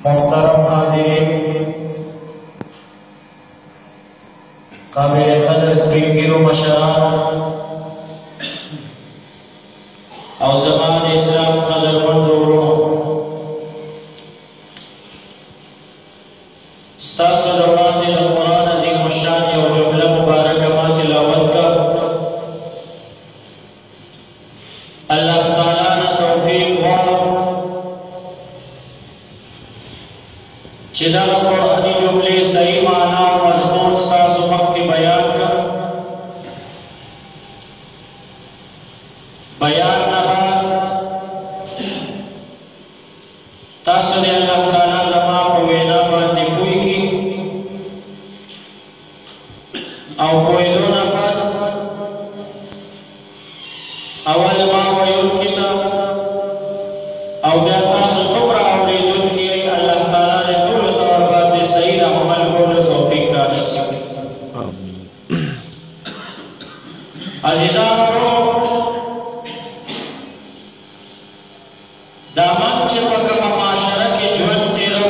मोहतरम हाज़िरीन, काबिल क़दर स्पीकर मशरान और ज़मान इस्लाम क़दरमंद कुरान अज़ीम शान और जुमला मुबारक मा तिलावत का अल्लाह ताला ने तौफीक चिदा कुरानी जुमले सही माना और मज़मून साज़ वक्त बयान का बयान तासुने अल्लाह ताला लमा को वेना बांधे कोई की और कोई लोना पास अवल मा वयुल किताब और जाता सुसुमरा और इजुल की अल्लाह ताला ने दूर तौर बात सही अमल को तौफीक का नसीब अज़ीज़ान को दामन चिपक माशरा के जुन तेरो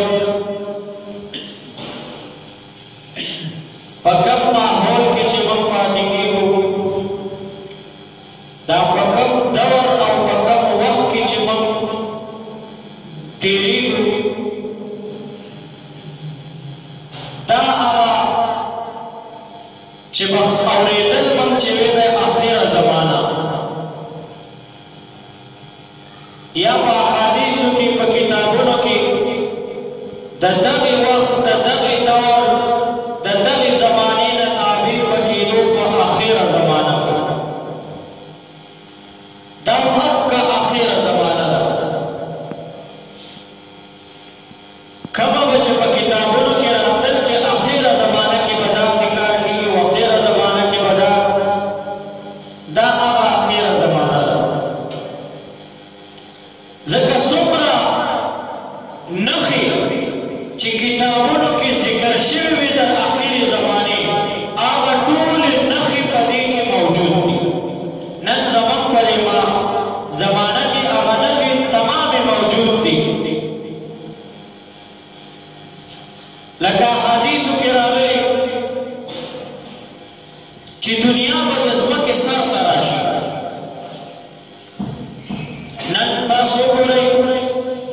पकम माहौल के चिपक पाती की हो दा पकम दवर और पकम वक्त की चिपक तेरी दा आवा चिपक औरेदल मन चिवे में आखिर ज़माना या हादीसों की किताबों की ददबी वक्त ददबी दौर ददबी ज़माने न ताबीर वकीलों को आखिर ज़माना दमक का आखिर ज़माना कब बचे किताबों के रातन के आखिर ज़माना की बदा शिकार की आखिर ज़माना की बदा दा आखिर ज़माना ज़का सुमरा नखी ची किताबों की जिक्र शिवी दा आखिरी ज़माने आगा टूल नखी पदी की मौजूद थी नन ज़मान परीमा ज़माना की आगा नखी तमाम मौजूद थी लगा हादीस के रावे ची दुनिया पर जज्बा के साथ तराशी नन तासो बोले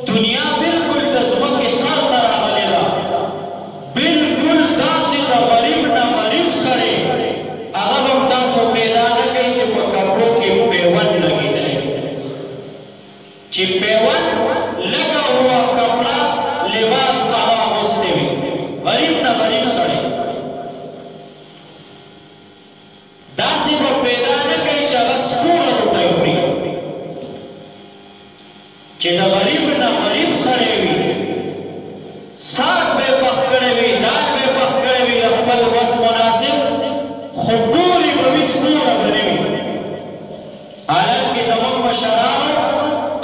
दुनिया बिल्कुल जज्बा के साथ तरा बनेगा बिल्कुल दासी का मरीब ना मरीब सड़े अगर हम तासो पैदा न कहीं जब कपड़ों के पेवन लगी रहे चिपेवन लगा हुआ कपड़ा लिबास आवा होते हुए मरीब ना मरीब सड़े दासी को पैदा न कहीं चला स्कूल उठाई हुई चिदा गरीब ना गरीब सड़े हुई साथ में पकड़े हुई दान में पकड़े हुई रखबल वस मुनासिब खुदूरी बविस्कूर बने हुई आलम की तमम मशराब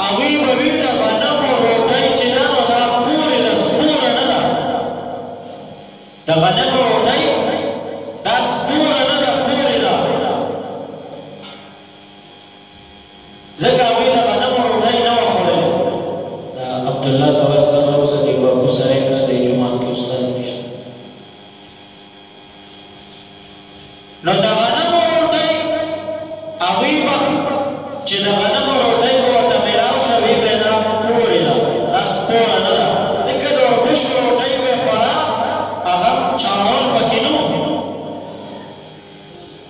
अवी बवी दा बनम और रोटाई चिदा दा पूरे दस्पूर नदा दा बनम और रोटाई दस्पूर नदा पूरे दा जका अवी दा बनम और रोटाई ना अब्दुल्लाह तवल सबर से दिवा गुसरे का दे जुमान के उस्ताद निश न दगाना मोड़े अभी वक्त चिदगाना मोड़े को तमेराव शबी बेना पूरेला अस्पोरा नदा जिक्र और बुश मोड़े को पड़ा अगर चावल पकिनो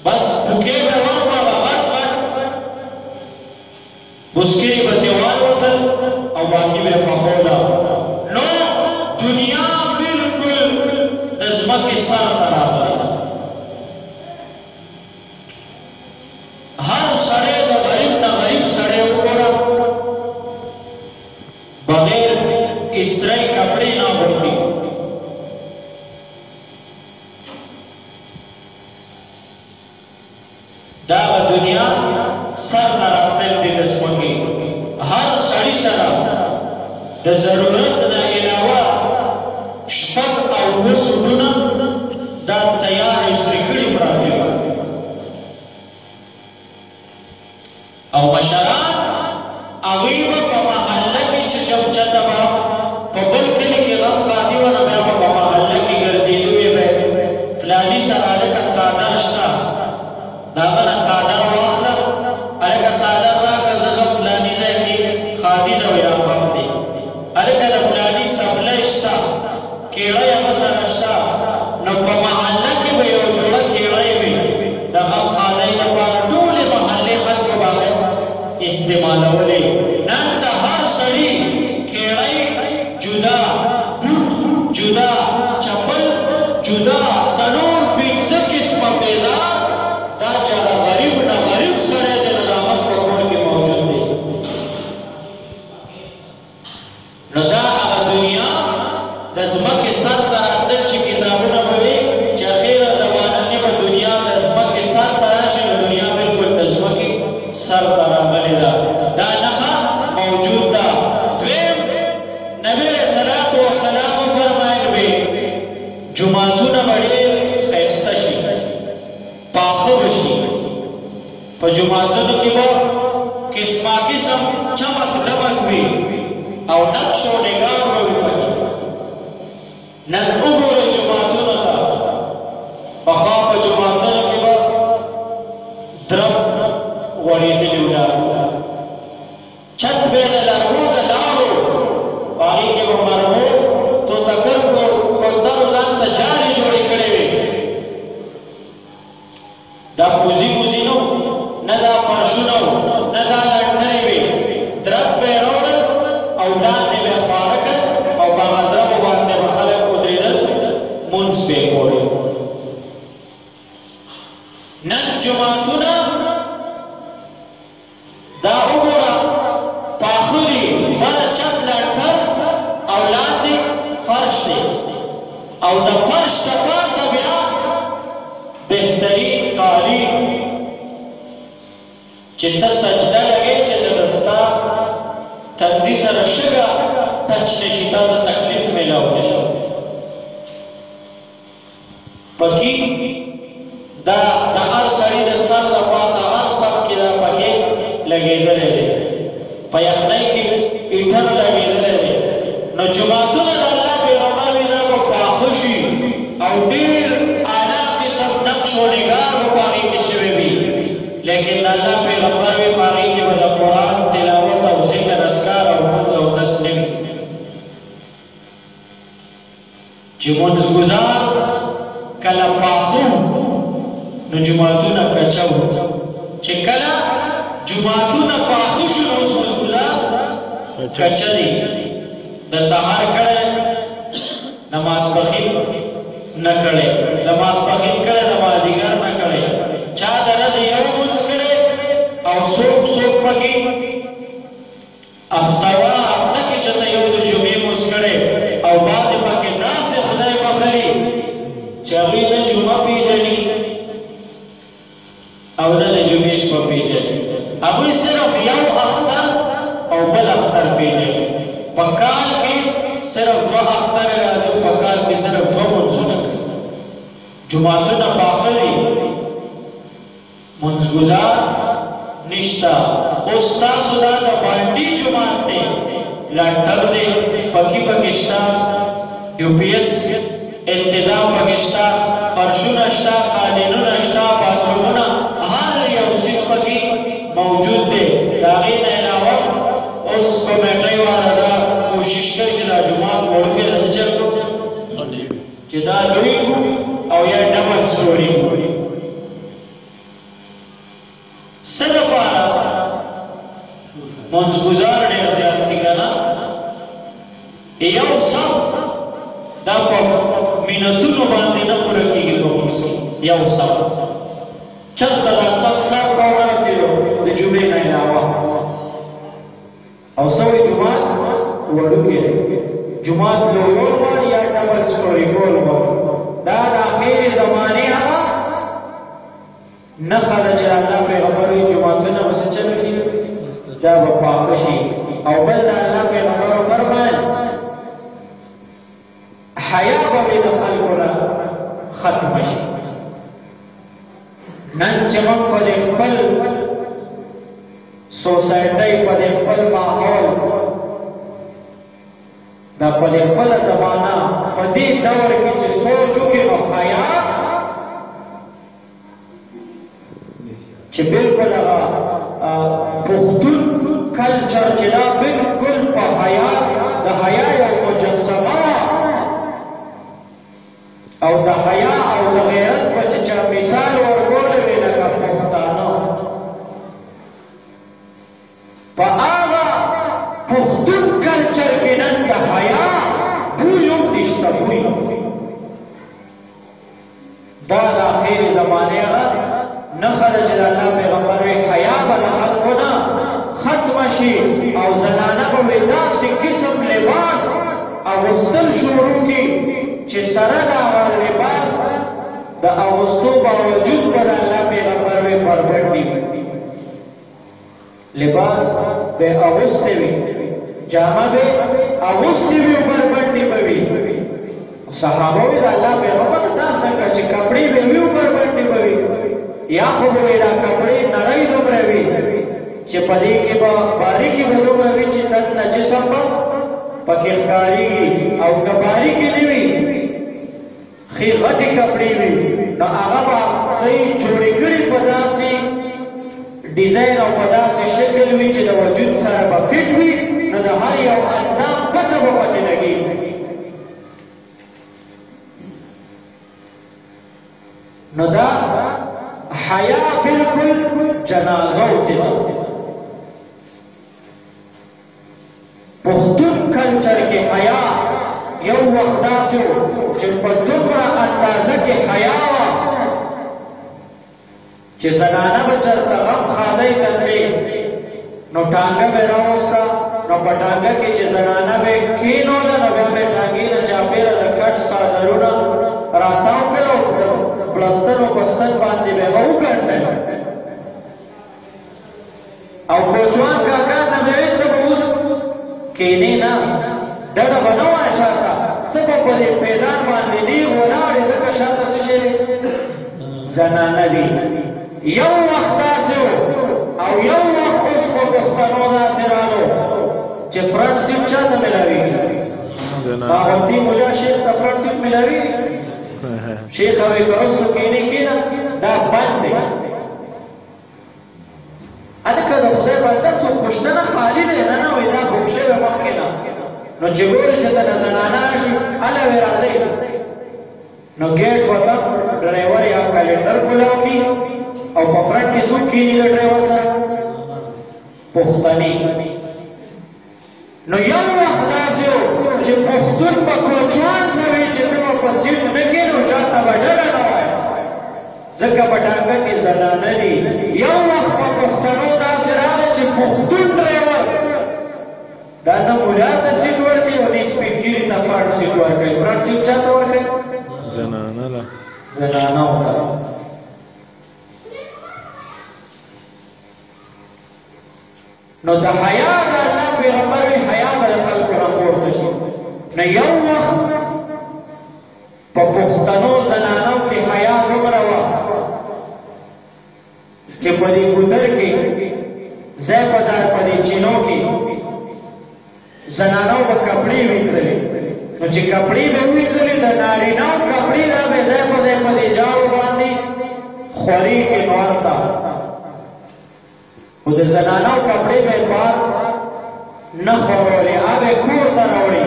बस भूखे में उसकी बतेवान होता और बाकी में पकोड़ा नो दुनिया बिल्कुल नज़्म के साथ खराब है हर सड़े तो गरीब ना गरीब सड़े ऊपर बगैर इसराई कपड़े ना होती दावा दुनिया सर तरफ से दिलचस्पी हर सड़ी तरफ द जरूरत न अलावा शपथ और वो सुना दा तैयार श्रीकड़ी प्राप्ति और मशरा अवीब पमा अल्लाह की चचम चतबा पबल के लिए اعتقادي دا یا حق دی الکه د فلاني سبله شته کیړی هغه سره شته نو په محله کې به یو جوړه کیړی وي د غمخانۍ لپاره ټولې محلې خلکو باندې استعمالولې نن د هر سړي کیړی جدا جدا چپل جدا سنور پنځه قسمه پیدا دا چې غریب نه غریب سره د نظامت په کور کې موجود دی نو دا هغه دنیا د ځمکې سر ته راتلل چې کتابونه به وي چې اخیره زمانه کې به دنیا د ځمکې سر ته راشي نو دنیا بالکل د ځمکې سر ته راغلې ده دا نښه موجود ده دویم نبی علیه السلام وفرمایل وي جوماتونه به ډېر ښایسته شي پاخه به شي په جوماتونو کې به قسما قسم چمک دمک وي او نقش و نگار به وي نن وګوره جوماتونو ته پخوا په جوماتونو کې به درب غوړېدلي ولاړ چت به یې د لرګو د لاړو په هغې کې به مرغو توتکرو کوترو ځان ته جالې جوړې کړې وې دا پوزي پوزي نو نه دا فرشونه وو نه دا لټکرې وې درب به یې راوړل او لاندې به یې خواره کړل او په هغه دربو باندې به خلک ودرېدل مونځ به یې کولو نن جوماتونه دا وګوره پاخه دي بله چت لټکر او لاندې فرش دی او د فرش د پاسه بیا بهترین قالین چې ته سجده لګې چې ستا تندي سره شګه ټچ نشي تا ته تکلیف میلاو نشي پکې دا د هر سړي د سر د پاسه هر سر کې دا پکې لګېدلی دی په یخنۍ کې ایټر لګېدلی دی نو جوماتونه د الله پیغمبر وي دا به پاخه شي او ډېر اعلی قسم نقش و نگار به په هغې کې شوی وي لیکن د الله پیغمبر وي په هغې کې به د قرآن تلاوت او ذکر اذکار او مونځ او تسلیم چې مونځګزار کله پاخه نو جوماتونه کچه وو چې کله جوماتونه پاخه شو نو مونځګزار کچه دي د سهار کړه نماز پخین نه کړي نماز پخین کړه د مازدیګر نه کړي چا د ورځې یو مونځ کړی او څوک څوک پکې هفتهواره هفته کې چېرته یو د جمعې مونځ کړی او بعضې پکې داسې خدای بخلي چې هغوی نه جمعه پېژني او نه د جمعې شپه پېژني هغوی صرف یو اختر او بل اختر پېژني په کال کې صرف دوه اختر راځي په کال کې صرف دوه مونځونه کوي جوماتونه پاخه دي مونځګزار نشته اوس تاسو دا د بانډي جومات دی لنډر دی پکې پکې شته یو پي ایس انتظام پکې شته فرشونه شته قالینونه شته باترومونه هر یو څیز پکې موجود دی د هغې نه علاوه اوس کمیټۍ والا دا کوشش کوي چې دا جومات وړوکی داسې چل کړو چې دا لوی کړو او یا ډبل سټوري کړو څه لپاره مونځګزار ډېر زیات دي که نه یو صف دا په منتونو باندې نه پوره کېږي په مونځ یو صف چېرته دا صف سر ته ورسېدو د جمعې نه علاوه او سوی جماعت وړوکی دی جماعت لوړول غواړي یا ډبل سټوري کول غواړي دا د اخرې زمانې هغه نښه ده چې الله پیغمبر وایي جوماتونه به څه چلو شي دا به پاکه شي او بل د الله پیغمبر وفرمایل حیا به د خلکو نه ختمه شي نن چې موږ په دې خپل سوسایټۍ په دې خپل ماحول دا په دې خپله زمانه په دې دور کې چې سوچ وکړي نو حیا چې بالکل هغه پښتون کلچر چې دا بالکل ده چې الله پیغمبر وی حیا به د خلکو نه ختم شي او زنانه به داسې قسم لباس اغوستل شروع کړي چې سره د هغه لباس د اغوستو باوجود به د الله پیغمبر وی پرپټ وي لباس به اغوستې وي جامه به اغوستې وي او پرپټې به وي صحابه وی د الله پیغمبر دا څنګه چې کپړې به وي او پرپټې به وي یا خو به دا کپړې نری دومره وي چې په دې کې به باریکې به دومره وي چې دننه جسم به پکې ښکارېږي او که باریکې نه وي ښې غټې کپړې وي نو هغه به ښې جوړې کړي په داسې ډیزاین او په داسې شکل وي چې د وجود سره به فټ وي نو د هر یو اندام پته به پکې لګېږي نو دا حیا بالکل جنازو ته پښتون کلچر کې حیا یو وخت داسې چې په دومره اندازه کې حیا وه چې زنانه به چېرته غم خادۍ ته تلې نو ټانګه به راوسته نو په ټانګه کې چې زنانه به کېنوله نو بیا به ټانګې نه چاپېره د کټ څادرونه راتاو کړل او پلستر او پستر باندې به وګڼډل او کوچوان کاکا ته به ویل ته به اوس کېنې نه ډډه به نه وای شاته څه به په دې میدان باندې نیغ ولاړې ځکه شاته څه شی زنانه دي یو وخت داسې او یو وخت اوس په پښتنو داسې رالو چې فرنټ سیټ چاته ملاوېږي باغوندي ملا شیخ ته فرنټ سیټ ملاوېږي شیخ اوی کرستو کینی کینا دا بند دی ادکه د خدای بنده سو پښتنه خالی دی نه وي دا بوښه به مخکې نه نو چې ګورې چې د زنانه راشي هله وی راځئ نو ګیټ وته ډرایور یا کلنډر کولاو کی او په فرنټ کې څوک کینی د ډرایور سره پښتني نو یو وخت داسې چې پښتون په کوچوان سوي چې ته په سیټ نه کېنو شاته به ډډه نه وای ځکه په ټانګه کې زنانه دي یو وخت په پښتنو داسې راغی چې پښتون ډرایور دا نه مولا ته سیټ ورکړي او دې سپینګیري ته فرنټ سیټ ورکړي فرنټ سیټ چاته ورکړي زنانه له زنانه ورته نو د حیا د الله پیغمبر وی حیا به د خلکو راپورته شي نو یو وخت په پښتنو زنانو کې حیا دومره وه چې په دې ګودر کې ځای په ځای په دې چینو کې زنانو به کپړې وینځلې نو چې کپړې به وینځلې د نارینهو کپړې را به ځای په ځای په دې جاړو باندې خورې کې نور ته او د زنانو کپړې به بار نه خورولې هغه کور ته راوړي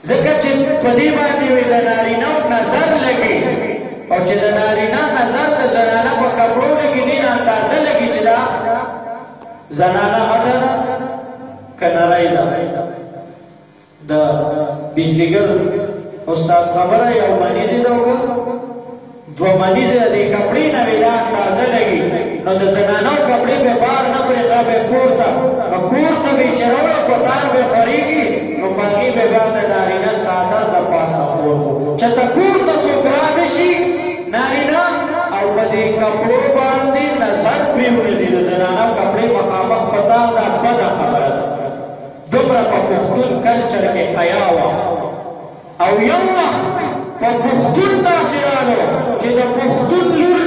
ځکه چې په دې باندې وي د نارینهو نظر لګي او چې د نارینه نظر د زنانه په کپړو لګي دې اندازه لګي چې دا زنانه غټه ده که نری ده د بجلیګر استاد خبره یو منیزې ده وکړه دو منیزه د کپړې نه وی دا اندازه لګي نو د زنانو کپړې به بار نه پرې دا به کور ته به چروله په تار به خورېږي نو باقي به بیا د نارینه ساده د پاسه کور چې ته کور ته څوک رانشي نارینه او په دې کپړو باندې نظر پرېوځي د زنانو کپړې مخامخ په تار دا بده خبره ده دومره په پښتون کلچر کې حیا وه او یو وخت په پښتون داسې رالو چې د پښتون لور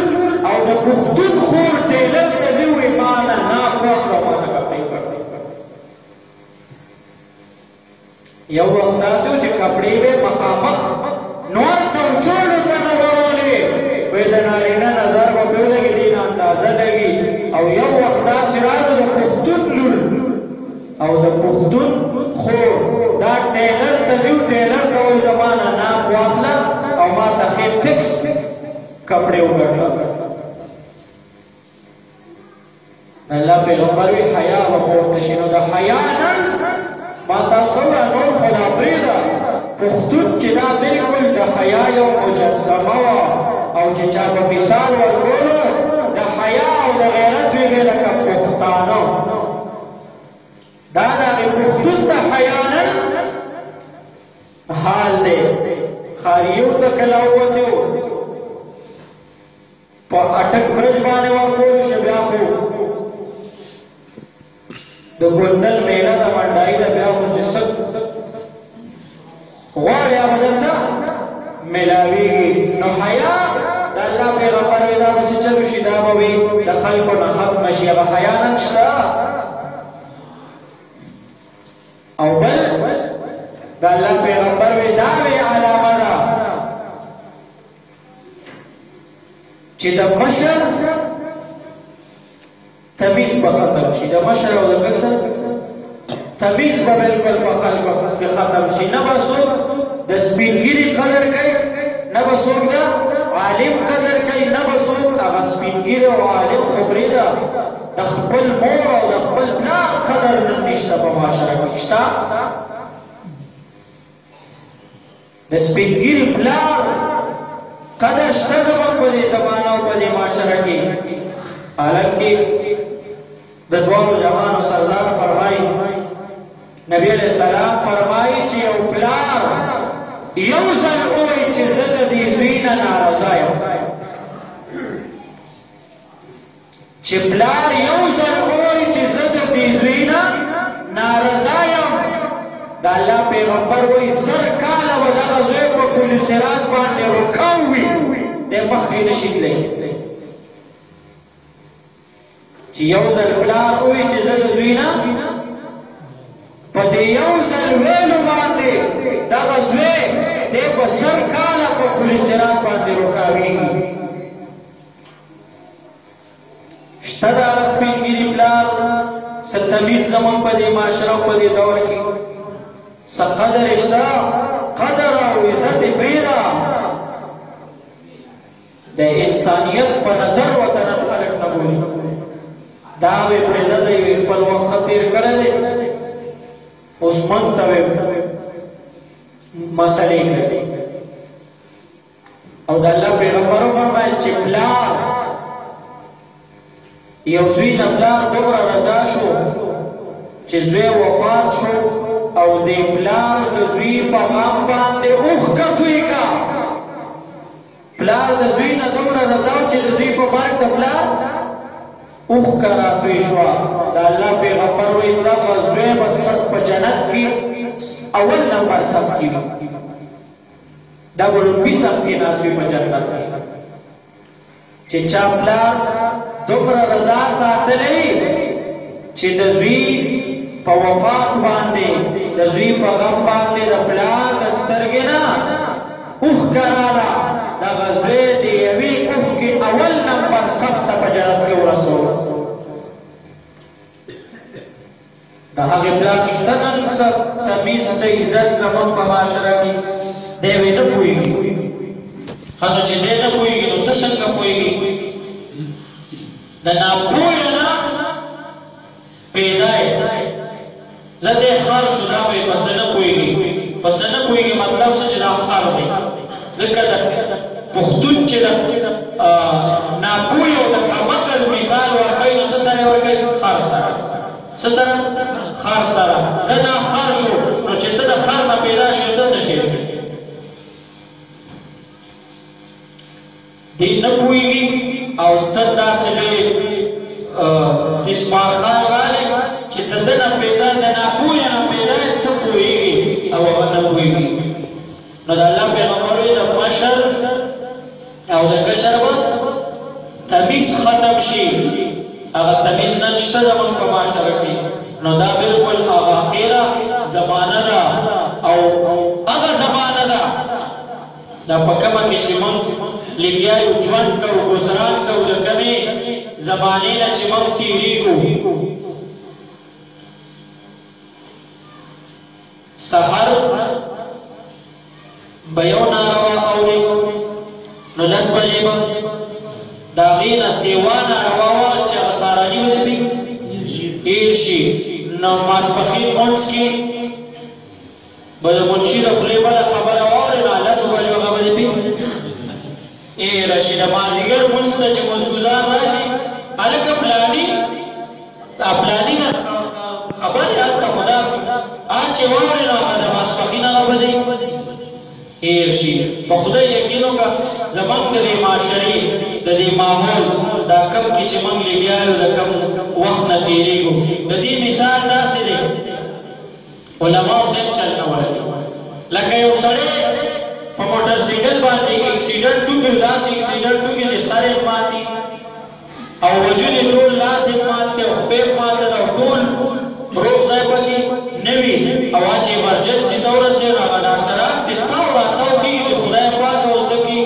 او د پښتون خور ټیلر ته دې ووایي ما نه ناخوښه ما نه کپړې کړې یو وخت داسې و چې کپړې به مخامخ نور چوچوړو ته نه ورولې وایي د نارینه نظر به پرې ولګي دې نه اندازه لګي او یو وخت داسې رالو د پښتون لور او د پښتون خور دا ټیلر ته ځو ټیلر ته وایي زما نه ناپ واخله او ما ته ښې فکس کپړې وګټله الله پیغمبر وی حیا به پورته شي نو د حیا نن ما تاسو ته نور خو دا پرېږده پښتون چې دا بالکل د حیا یو مجسمه وه او چې چا په مثال ورکولو د حیا او د غیرت ویږي لکه پښتانه دا د پښتون د حیا نن حال دی خاریو ته کله ووتو په اټک برج باندې ورکول شو بیا خو د ګوندل میله د منډای د بیا خو چې سب غواړي هغه درته ملاویږي نو حیا د الله پیغمبر وی دا بس چلو شي دا به وي د خلکو نه ختم شي هغه حیا نشته او بل د الله پیغمبر وی دا وی علامه ده چې د مشر تمیز به ختم شي د مشر او د کشر تمیز به بالکل په خلکو کې ختم شي نه به څوک د سپینګیري قدر کوي نه به څوک د عالم قدر کوي نه به څوک هغه سپینګیري او عالم خبرې ده د خپل مور او د خپل پلار قدر نشته په معاشره کې شته د سپینګیري پلار قدر شته زموږ په دې زمانه او په دې معاشره کې حالانکه د دوامو جهانو سردار فرمایي نبی علیہ السلام فرمایي چې یو پلار یو ځل وایي چې زه د دې زوی نه ناراضه یم چې پلار یو ځل وایي چې زه د دې زوی نه ناراضه یم د الله پیغمبر وایي زر کاله به دغه زوی په پل صراط باندې رکاو وي دی مخکې نشي تللی چې یو ځل پلار وایي چې زه د زوی نه په دې یو ځل ویلو باندې دغه زوی دی په سر کاله په پل صراط باندې رکاویږي شته د هغه سپینګیري پلار څه تمیز زموږ په دې معاشره او په دې دور کې څه قدر شته قدر او عزت یې پرېږده د انسانیت په نظر ورته نن خلک نه ګوري دا به پرېږده دی خپل وخت ښه تېر کړی دی اوس موږ ته مسلې کوي او د الله پیغمبر وفرمایل چې پلار یو زوی نه پلار دومره رضا شو چې زوی وفات شو او دې پلار د زوی په غم باندې اوښکه تویږه پلار د زوی نه دومره رضا و چې د زوی په مرګ د پلار اوښکه راتوی شوه د الله پیغمبر وایي دغه زوی به په جنت کې اول نمبر صف کې وي دا به لومړي صف کې ناست وي په جنت کې چې چا پلار دومره رضا ساتلی چې د زوی په وفات باندې د زوی په غم باندې د پلار د سترګې نه اوښکه راغله دغه زوی د یوې اوښکې اول نمبر صف ته په جنت کې ورسول د هغې پلار شته نن څه تمیز څه عزت زموږ په معاشره کې دی وی نه پوهېږي ښه نو چې دی نه پوهېږي نو ته څنګه پوهېږي د ناپوهه نه پیدا یې زه دې خر شو دا وایي پسه نه پوهېږي پسه نه پوهېږي مطلب څه چې دا خر دی ځکه د پښتون چې د ناپوهي او د کمعقل مثال ورکوي نو څه سره ورکوي خر سره څه سره خر سره زه دا خر شو نو چې ته د خر نه پیدا شي ته څه شي دې نه پوهېږي او ته داسې لوی دسمارخان راغلی چې د ده نه پیدا د ناپوهې نه پیدا ته پوهېږي او هغه نه پوهېږي نو د الله پیغمبر وایي د مشر او د کشر به تمیز ختم شي هغه تمیز نن شته زموږ په معاشره کې نو دا بالکل هغه اخره زمانه ده او هغه زمانه ده دا په کومه کې چې موږ لګیا یو ژوند کوو ګزران کوو د کومې زمانې نه چې موږ تېرېږو سحر به یو ناروا اوري نو 10 بجې به د هغې نه سیوا ناروا وه چې هغه ساراني به دې هېر شي نو ماسپښین مونځ کې به د منشي د خولې بله خبره واورې نو 10 بجې هغه به دې هېره راشي د مازدیګر مونځ ته چې مزګزار راشي هلکه پلاني نه خبر هلته خو داسې چې واورې نو هغه د ماسپښین هغه به دی هېر شي په خدای یقین وکړه زموږ د دې معاشرې د دې ماحول دا کم کې چې موږ لګیا یو د کم وخت نه تېرېږو د دې مثال داسې دی علماو ته چل نه وایي لکه یو سړی په موټر سایکل باندې اکسیډنټ وکړي داسې اکسیډنټ وکړي چې سر یې ماتي او وجود یې ټول لاس یې مات دی او خپې مات دی او ټول روغ ځای پکې نه وي او چې ایمرجنسي ته ورسېږي نو هغه ډاکټران چې تاو راتاو کېږي چې خدای پاک ورته کړي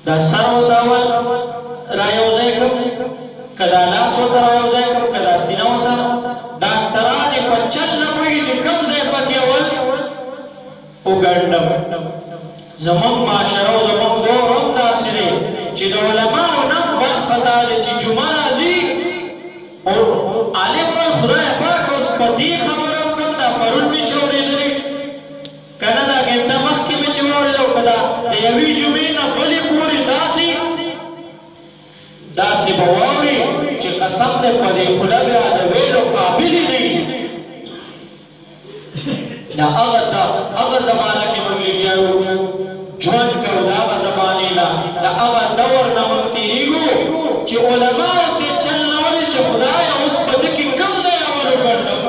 دا سر ورته اول را یو ځای کړم که دا لاس ورته را یو ځای کړم که دا سینه ورته ډاکټران یې په چل نه پوهېږي چې کوم ځای پکې اول وګنډم زموږ معاشره او زموږ دور هم داسې دی چې د علماو نم برخه دا دی چې جمعه راځي او عالم وایي خدای پاک اوس په دې خبره وکړم دا پرون مې چې اورېدلې که نه دا ګنټه مخکې مې چې واورېده او که دا د یوې جمعې نه بلې پورې داسې به واورې چې قسم دی په دې خوله بیا د ویلو قابل یې نه وي دا هغه زمانه کې موږ لګیا یو ژوند کوو د هغه زمانې نه د هغه دور نه موږ تېرېږو چې علماو ته چل نه ولې چې خدایه اوس په ده کې کوم ځای اول وګڼم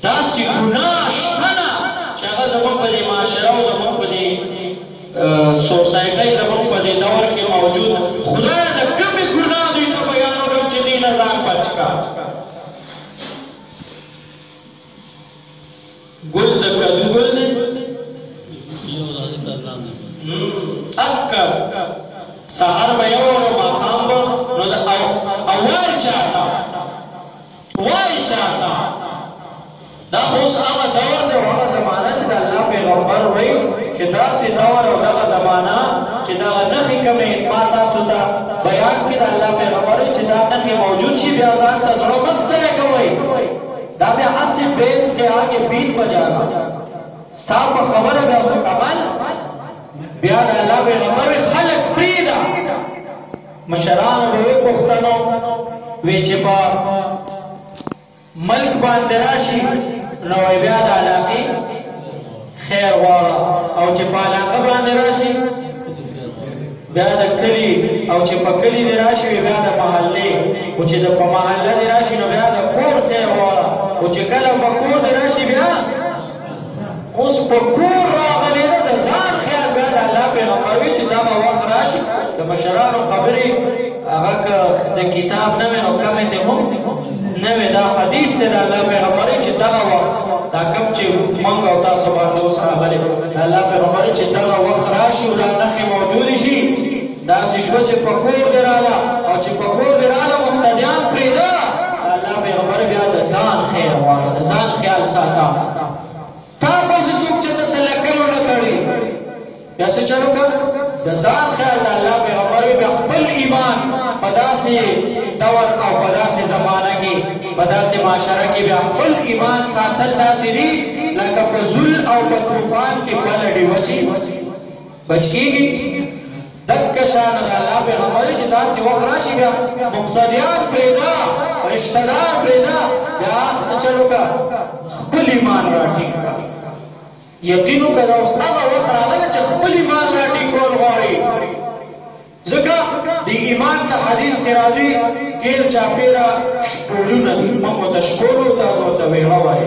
داسې ګناه شته نه چې هغه زموږ په دې معاشره او زموږ په دې سوسایټۍ زموږ په دې دور کې موجود خدایه د کومې ګناه دوی ته بیان وکړم چې دې نه ځان بچ کړه ګل د کدو ګل دی اکر سهار به یو او ماښام به نو او وایي چاته دا خو اوس هغه دور دی او هغه زمانه چې د الله پیغمبر وایي چې داسې دور او دغه زمانه چې دغه نښې کومې ما تاسو ته بیان کړي د الله پیغمبر چې دا نښې موجود شي بیا ځان ته زړه مه ستړی کوئ دا بیا هسې بیس کے آگے بیت بجانا ستا په خبره بیا څه کمل بیا د الله پیغمبر خلک پرېږده مشرانو به ویې پوښتنو وی چې په ملک باندې راشي نو بیا د علاقې خیر غواړه او چې په علاقه باندې راشي بیا د کلي او چې په کلي دې راشي بیا د محلې او چې په محله دې راشي نو بیا د کور خیر غواړه او چې کله په کور دې راشي بیا اوس په کور راغلی ده د ځان خیال بیا د الله پیغمبر وي چې دا به وخت راشي د مشرانو خبرې هغه که د کتاب نه وي نو کمې دې هم نه وي دا حدیث دی د الله پیغمبر چې دغه وخت دا کوم چې موږ او تاسو باندې اوس راغلی د الله پیغمبر چې دغه وخت راشي او دا نښې موجودې شي داسې شوه چې په کور دې راغله او چې په کور دې راغله مقتدیان پرېږده الله پیغمبر بیا د ځان خیر غواړه د ځان خیال ساته تا پسې څوک چې ته څه لکلو نه کړي بیا څه چل وکړه د ځان خیال د الله پیغمبر بیا خپل ایمان په داسې دور او په داسې زمانه کې په داسې معاشره کې بیا خپل ایمان ساتل داسې دي لکه په زل او په طوفان کې بله ډیوه چې بچ کېږي دکه شان د الله پیغمبر چې داسې وخت راشي بیا مقتدیان پرېږده رشته دار پرېږده بیا څه چل وکړه خپل ایمان راټینګ کړه یقین وکړه دا اوس هغه وخت راغلی چې خپل ایمان راټینګول غواړي ځکه د ایمان د حدیث کې راځي ګیر چاپېره شپولونه دي موږ ورته شپولو تاسو ورته ویړه وایي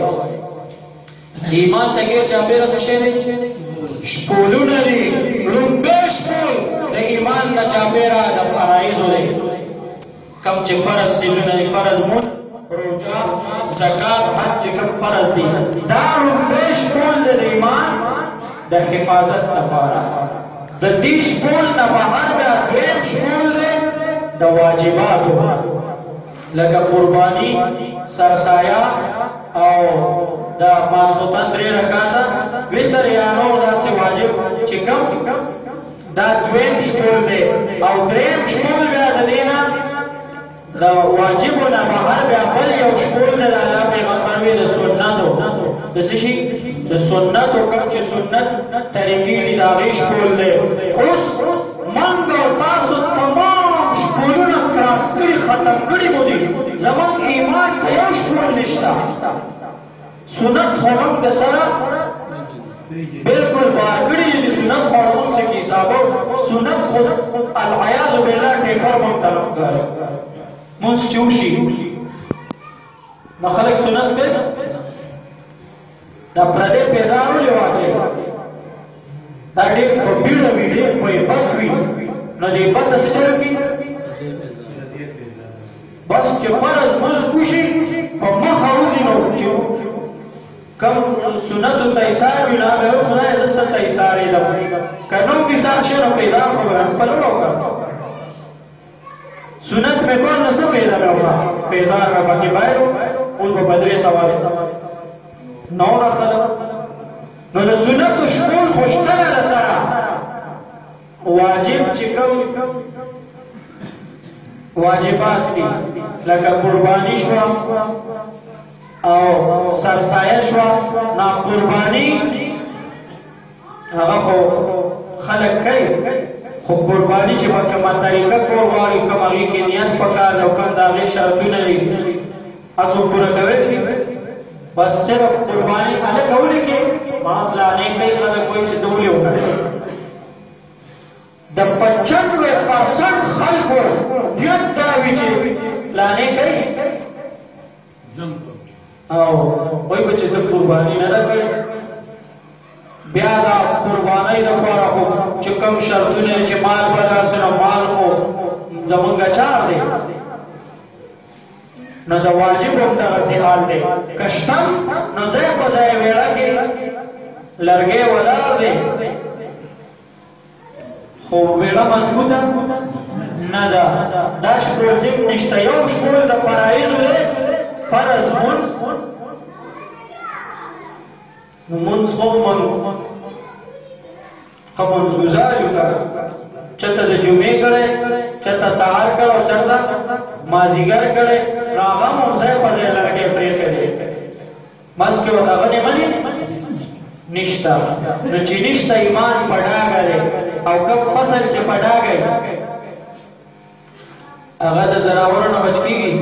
د ایمان ته ګیر چاپېره څه شی دی شپولونه دي لومبی شپول د ایمان د چاپېره د فرایضو دی کم چې فرض سیلونه دي فرض مونځ روژه زکات حج چې کوم فرض دي دا لومبی شپول د ایمان د حفاظت لپاره د دې شپول نه بهر بیا دویم شپول دی د واجباتو لکه قرباني سرسایه او د ماسخوتن 3 رکعاته وتر یا نو داسې واجب چې کوم دا دویم شپول دی او دریم شپول بیا د دې نه د واجبو نه بهر بیا بل یو شپول دی د الله پیغمبر وی د سنتو د څه شي د سنت وکړه چې سنت طریقې دي د هغې شپول دی اوس منګ او تاسو تمام شپولونه کراس کړي ختم کړي مو دي زموږ ایمان ته یو شپول نشته سنت خو موږ د سره بالکل بار کړي دي سنت خو موږ څه کې حسابو سنت خود العیاذ بالله ټیپر موږ طرف کړي مونږ چې وشي نو خلک سنت کوي دا پردې پیدارو لیواچې دا ډېر په بیړه وي ډېر په بد وي نو دې بد ستر کې بس چې فرض مونځ وشي په مخه وځي نو چې کم سنتو ته ایثار وي نو هغه خدای زه څه ته ایثار یې که نو ایثار شي نو پیدار خبره خپل وکړه سنت میں کون نہ سب پیدا ہوگا پیدار میں باقی باہر ان کو بدرے سوال نو رکھا نو دا سنت شکول خوشتر رسارا واجب چکم واجبات دی لکا قربانی شوا او سرسایه شوا نا قربانی هغه خو خلق کئی خو قربانی چې په کومه طریقه کول غواړي کوم هغې کې نیت پکار دی او کوم د هغې شرطونه دي هڅو پوره کوئ بس صرف قربانی هلکه ولیکې ما فلانې کوي خلک وایي چې ده ولې وکړه د 95% خلکو نیت دا وي چې فلانې کوي او وایي به چې ده قرباني نه ده کړې بیا دا قربانۍ دپاره خو چې کوم شرطونه چې مال به داسې نو مال خو زمونږ چار دی نو د واجب هم دغسې حال دی که شته نو ځای په ځای ویړه کې لرګی ولاړ دی خو ویړه مضبوطه نه ده دا شپول دیم نشته یو شپول د فرایضو دی فرض مونځ مونځ خو منځګزار یو چېرته د جمعې کړی چېرته سهار کړی او چېرته مازدیګر کړی نو هغه هم ځای په ځای لرګی پرېښی دی بس کې ورته هغه نیمه نشته نو چې نشته ایمان په ډاګه دی او کوم فصل چې په ډاګه وي هغه د زناورو نه بچ کېږي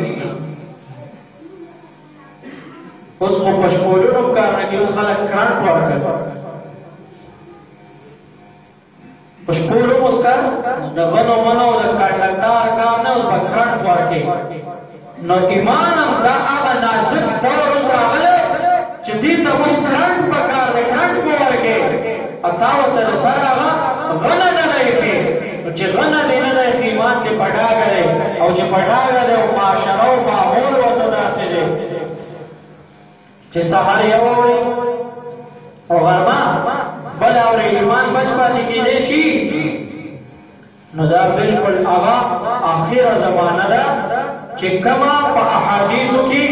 اوس خو په شپولونو کار نه کوي اوس خلک کرنټ ورکوي په شپولو اوس کار د غنو منو د کنډکټار کار نه اوس به کرنټ ورکوي نو ایمان هم دا هغه نازک دور اوس راغلی چې دې ته اوس کرنټ پکار دی کرنټ به ورکوي او تا ورته د سره هغه غنه نه دی ایښې نو چې غنه دې نه دی ایښې ایمان دې په ډاګه دی او چې په ډاګه دی او معاشره او ماحول ورته داسې دی چې سهار یو اوري او غرمه بل اوري ایمان بچ پاتې کېدی شي نو دا بالکل هغه آخره زمانه ده چې کومه په احادیثو کې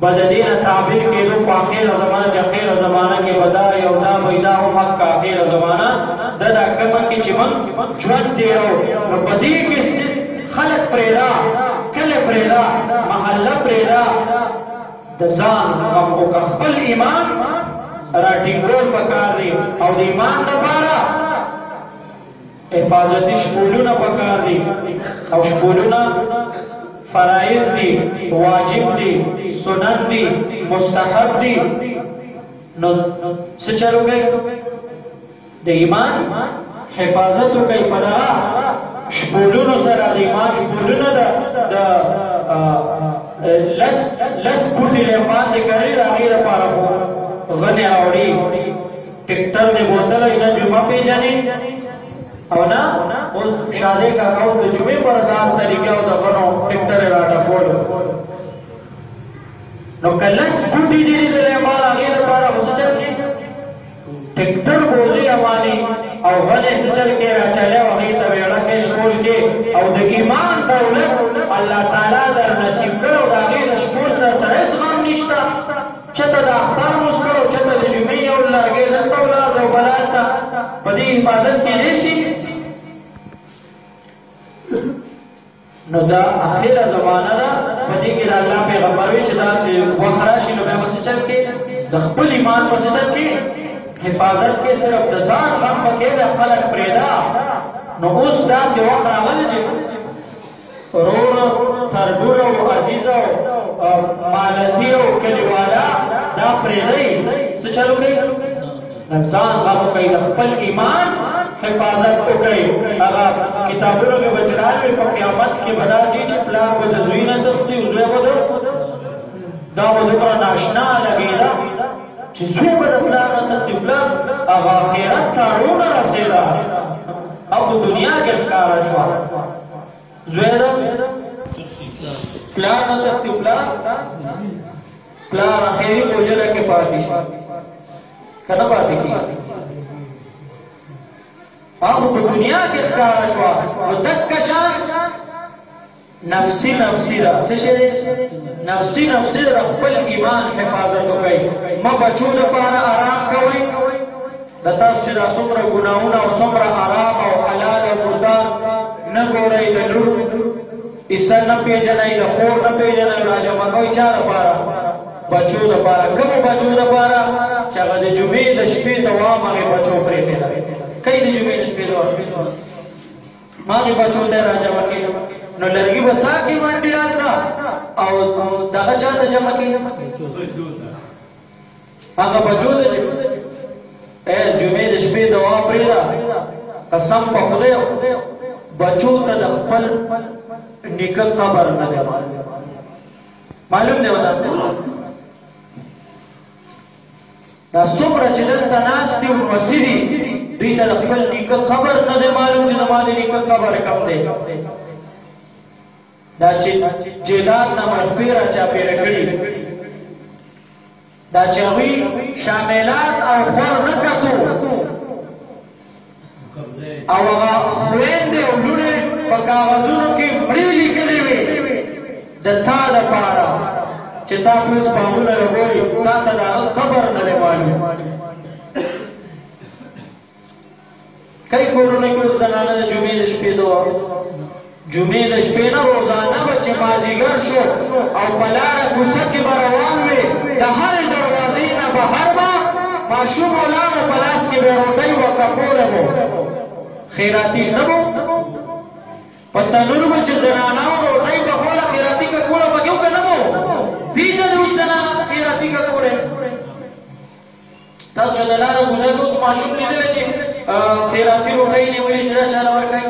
به د دې نه تعبیر کېدو په آخره زمانه چې آخره زمانه کې به دا یو دا وی دا هم حق آخره زمانه ده دا کومه کې چې موږ ژوند تېرو نو په دې کې خلک پرېږده کلی پرېږده محله پرېږده د ځان غم وکړه خپل ایمان راټینګول پکار دی او د ایمان لپاره حفاظتي شپولونه پکار دي او شپولونه فرایض دي واجب دي سنت دي مستحب دي نو څه چلو کوي د ایمان حفاظت کوي په دغه شپولونو سره د ایمان شپولونه د لس بوټي له باندې کوي راغی لپاره غنی راوړي ټیکټر دې بوتل نه جمعه پیژني او نه اوس شاده کا کاو د جمعې پر ځان طریقې او د غنو ټیکټر راټا کول نو کلس بوټي دې له باندې راغی لپاره مستر کې ټیکټر بوزي اواني او غنی سچل کې راچاله وغي ته ویړه کې شکول کې او د ایمان دولت الله تعالی در نصیب کړو دا غي شکول سره غم نشتا چته د اختر مسکو چته د جمعې او لرګي دلته ولر او بلاتا په دې حفاظت کې نشي نو دا اخره زمانہ ده پدې کې الله پیغمبر وی چې دا چې وحراشي نو به مسجد کې د خپل ایمان مسجد کې حفاظت کې صرف د ځان غم پکې د خلک پرېدا نو اوس دا چې وحراول چې رور تربور او عزیز او مالتی او کلیوالا دا پرېدای څه چلو کوي ځان غم کوي د خپل ایمان حفاظت وکړي هغه کتابونو کې بچرال په قیامت کې بدا شي چې پلان به د زوی نه تختی او زوی به دا به ناشنا لګېده چې زوی به د پلان نه تختی پلان هغه آخرت ته روڼه رسېده او په دنیا کې ښکاره شوه زوی د پلان نه تختی پلان اخري پوجره کې پاتې شي که نه پاتې کېږي او په دنیا کې ښکاره شوه نو دکه شان نفسي دا څه شی دی نفسي د خپل ایمان حفاظت وکړئ مه بچو دپاره آرام کوئ د تاسو چې دا څومره ګناهونه او څومره آرام او حلال او مردار نه ګورئ د لور حصه نه پېژنئ د خور نه پېژنئ راجمع کوئ چا دپاره بچو دپاره کومو بچو دپاره چې هغه د جمعې د شپې دوام هغې بچو پرېښې ده کئی دی جمعی نشپی دور ماغی بچو دے راجہ مکی نو لرگی بستا کی منڈی آتا او داغا چاہتا جمع کی آگا بچو دے جمعی نشپی دوا پریدا قسم پا خودے بچو تا دخپل نکل قبر ندے معلوم دے ودا دا سمرا چلن تا ناستی و مسیدی دوی ته خپل نیکه قبر نه دی معلوم چې زما د نیکه قبر کوم دی دا چې جیدات نه مخفي راچاپېره کړي دا چې هغوی شاملات او خور نه کتو او هغه خویندې او لوڼې په کاغذونو کې مړې لیکلې وې د تا دپاره چې تا اوس پامونه لګوي تا ته د هغه قبر نه دی معلوم کئی کورونه کې زنانه د جمعې د شپې دوا جمعې د شپې نه روزانه به چې مازدیګر شو او په لاره کوڅه کې به روان وې د هرې دروازې نه بهر به ماشوم ولاړه په لاس کې به روټۍ وه کپوره به خیراتي نه به په تنور به چې زنانه روټۍ پخوله خیراتي ککوړه پکې وکړه نه به پیژنې اوس زنانه خیراتي ککوړې تاسو چې د لاره ګذر اوس ماشوم لیدلی چې خیراتی روټۍ نیولې چې دا چاله ورکوي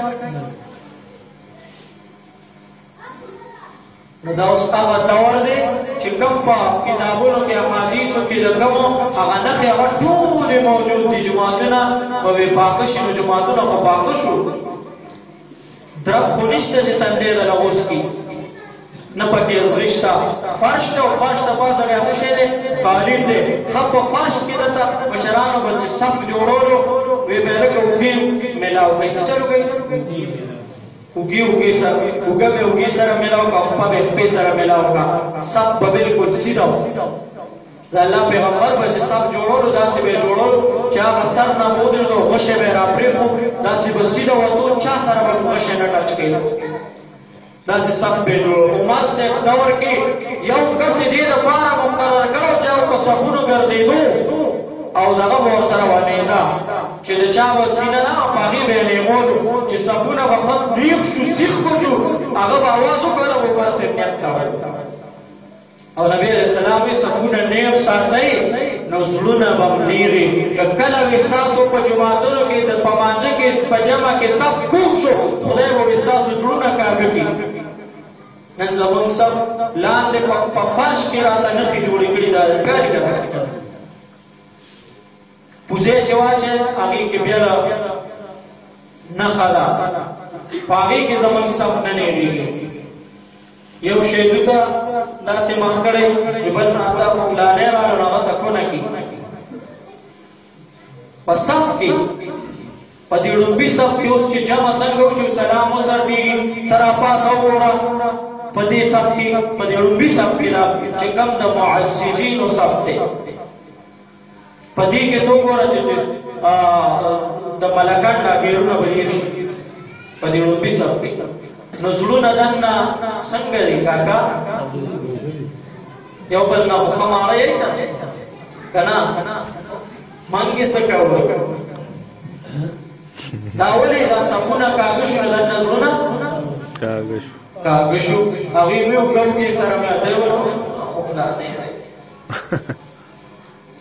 نو دا اوس هغه دور دی چې کوم په کتابونو کې احادیثو کې د کومو هغه نښې هغه ټولې موجود دي جوماتونه به وې پاخه شي نو جوماتونه خو پاخه شو درب خو نشته چې تندې د لغوس کي نه پکې زغی شته فرش ته او فرش ته پاسه بیا څه شی دی قالین دی ښه په فرش کې دلته مشرانو به چې صف جوړولو وی به لکه اوږې میلاو کوي څه چلو کوي اوږې سره میلاو کا خپه به خپې سره میلاو کا صف به بلکل سیده د الله پیغمبر به چې صف جوړولو داسې به جوړولو چې هغه سر نه مودل نو غوښې به یې راپرېښو داسې به سیده وتو چا سره به غوښې نه ټچ کوي داسې صف به جوړولو عمر صاحب دور کې یو کس یې دې دپاره مقرر کړو چې هغه په صفونو ګرځېدو او دغه به ورسره ونیزه چې د چا به سینه نه په هغې به یې لیغولو چې صفونه به ښه نیغ شو سیخ به شو هغه به اواز وکړه او عمر صاحب نیت کوی او نبی علیہ السلام وی صفونه نیغ ساتئ نو زړونه به م نیغي که کله وي ستاسو په جوماتونو کې د په مانځه کې په جمع کې صف کوږ شو خدای به وي ستاسو زړونه کاږه کړي نن زموږ صف لاندې په فرش کې راته نښې جوړې کړي دا ښکاري که پوزې چې واچې هغې کې بیا نښه ده په هغې کې زموږ صف نه نیغېږي یو شیدو ته داسې مخ کړی چې بل راته پلانې راغلو نو هغه ته کونه کړي په صف کې په دې ړومبي صف کې اوس چې جمع څنګه وشو سلام وسربېږي ته راپاسه وګوره په دې صف کې په دې ړومبي صف کې دا چې کوم د معززینو صف دی په دې کې ته وګوره چې د ملکان ډاګیرونه به ډېر شي په دې ړومبي صف کې نو زړونه دننه څنګه دي کاکا یو بل نه مخه ماره یې که نه منګې څه کوو دا ولې دا صفونه کاږه شو دننه زړونه کاږه شو هغې مې وګوګې سره مې اتل ورکړو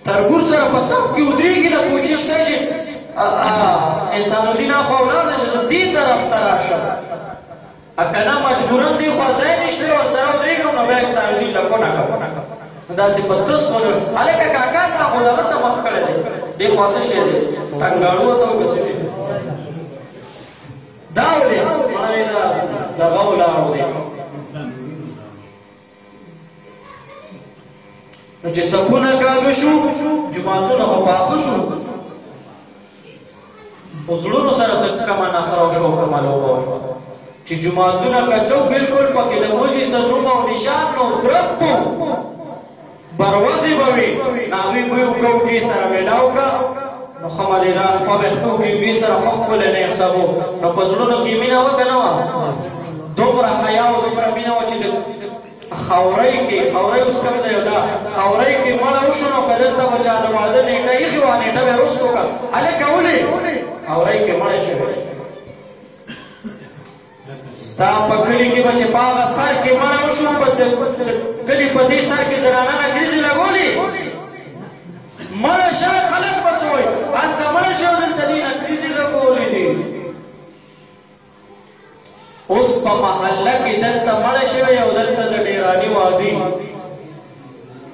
تربور سره په صف کې ودرېږي نه کوشش کوي انسان الدین خو ولاړ دی چې دې طرف ته راشم که نه مجبورا دی خوا ځای نشته ورسره ودرېږم نو بیا انسان الدین له کونه کوم داسې په ترس ونه هلکه کاکا تا خو دغه ته مخ کړی دی دې خوا څه شی دی ټنګاړو ته وګرځېدی دا ولې مړی دغه ولاړو دی نو چې صفونه کاږه شو جوماتونه به پاخه شو په زړونو سره څه کمه نخره او شوکه لوبه وشوه چې جوماتونه کچو بلکل پکې د موزي سرونه او نشان نو درب و بروزې به وي هغوی به یې وګوګې سره میلاو کړه نو ښه مدیران خوا به خپلو بېبي سره ښه ښکلی نه حسابو نو په زړونو کې مینه وه که نه وه دومره حیا او دومره مینه وه چې خاورۍ کې خاورۍ اوس کوم ځای دا خاورۍ کې مړه وشو نو که دلته به چا د واده نېټه ایښې وه نېټه به یې رسټو کړه هلکه ولې خاورۍ کې مړه شوې ستا په کلي کې به چې په هغه سر کې مړه وشو کلي په دې سر کې زنانه نګریزې لګولې مړه شوی خلک به څه وایي هلته مړه شوی دلته دې نګریزې لګولې دي اوس په محله کې دلته مړه شوی او دلته د ډېراني وادي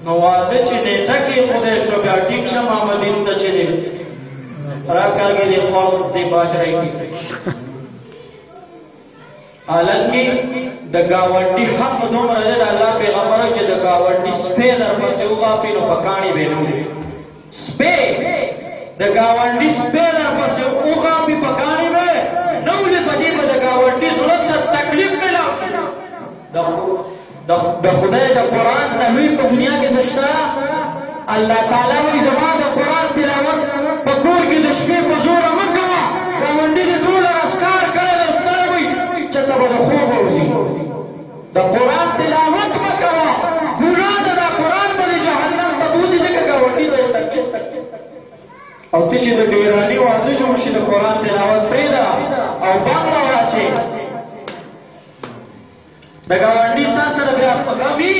نو واده چې نیټه کې خدای شو بیا ټیک شه محمدین ته چې دی راکاږي دې خوا دې باجرۍ کې حالانکې د ګاونډي حق دومره دی د الله پیغمبره چې د ګاونډي سپی درپسې وغاپي نو په کاڼي به نه وړي سپی د ګاونډي سپی درپسې وغاپي په کاڼي به نه وړي په دې به د ګاونډي زړه ته تکلیف میلاو شي د خدای د قرآن تحویل په دنیا کې څه شته الله تعالی وایي زما د قرآن تلاوت په کور کې د شپې په زوره مه کوه ګاونډي دې ټوله راسکار کړی دی ستړی وي چېرته به د خوب ووځي د قرآن تلاوت مه کوه ګناه ده دا قرآن به د جهنم ته بوځي ځکه ګاونډي ته یې تکلیف او ته چې د ډېراني واده جوړ شي د قرآن تلاوت پرېږده او بنګله واچې د ګاونډي تا سره بیا غمي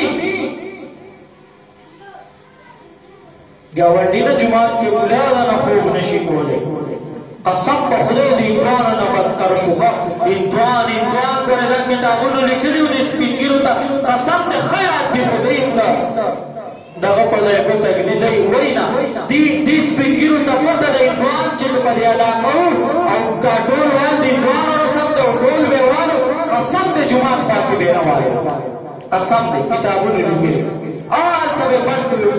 ګاونډي نه جومات کې ولاړه نه خوب نشي کولی قسم په خدای د هندوانو نه بدتر شو هندوان ګورې دا کتابونو لیکلي وو د سپین ږیرو ته قسم د ښه یاد دې خدای ته دغه په ځای ګوته ږدي دی وایي نه دې سپین ږیرو ته پته د هندوان چې په دې علاقه وو او دا ټول ویل د هندوانو رسم دی او ټول به یې وایو قسم د جومات خوا کې به یې نه وایو قسم دی کتابونو لیکلي هلته به بند کړو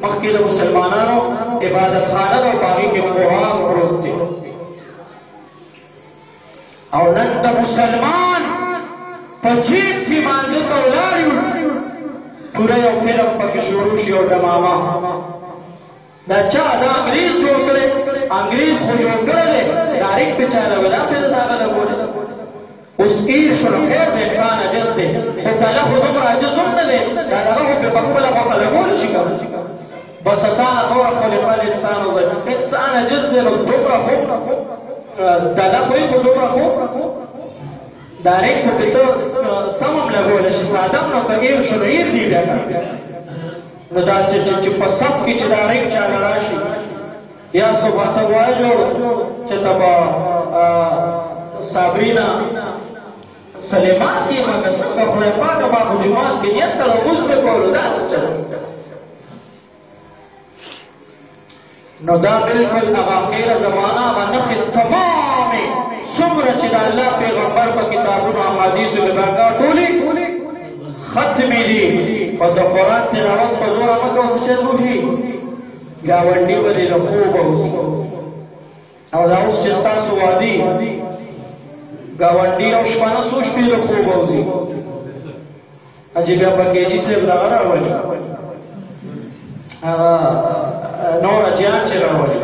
مخکې د مسلمانانو عبادت خانه ده او په هغې کې قرآن پروت دی او نن د مسلمان په جیب کې مانځه ته ولاړ یو پوره یو فلم پکې شروع شي او ډمامه دا چا دا انګریز جوړ کړی انګریز خو جوړ کړی دی ډایرکټ پې چا لګولی پرې د هغه لګولی اوس ایر شو خیر د انسان عجز دی خو کله خو دومره عجز هم نه دی دا دغه خو پې په خپله غوښه لګولی شي که بس اسانه خبره خپل خپل انسان وځي انسان عجز دی نو دومره خو دادا خو یې خو دومره خو ډایرکټ خو پې ته سم هم لګولی شي ساده هم نو که ایر شو نو ایر دی بیا نو دا چې په صف کې چې ډایرکټ چاله راشي یا صبح ته وایو چې ته به صابرینا سلیمان کې مګه څنګه خدای پاکه ما په جومات کې نیت سره لمونځ مې کولو داسې چل نو دا بلکل هغه اخیره زمانه هغه نښې تمامې څومره چې د الله پیغمبر په کتابونو احادیثو کې راکړه ټولې ختمې دي او د قرآن تلاوت په زوره مه کوه څه شی وشي ګاونډي به دې له خوبه وځي او دا اوس چې ستاسو وادي ګاونډي او شپانه څو شپې له خوبه وځي اجې بیا پکې چې صاحب دغه راولي هغه نور اجیان چې راولي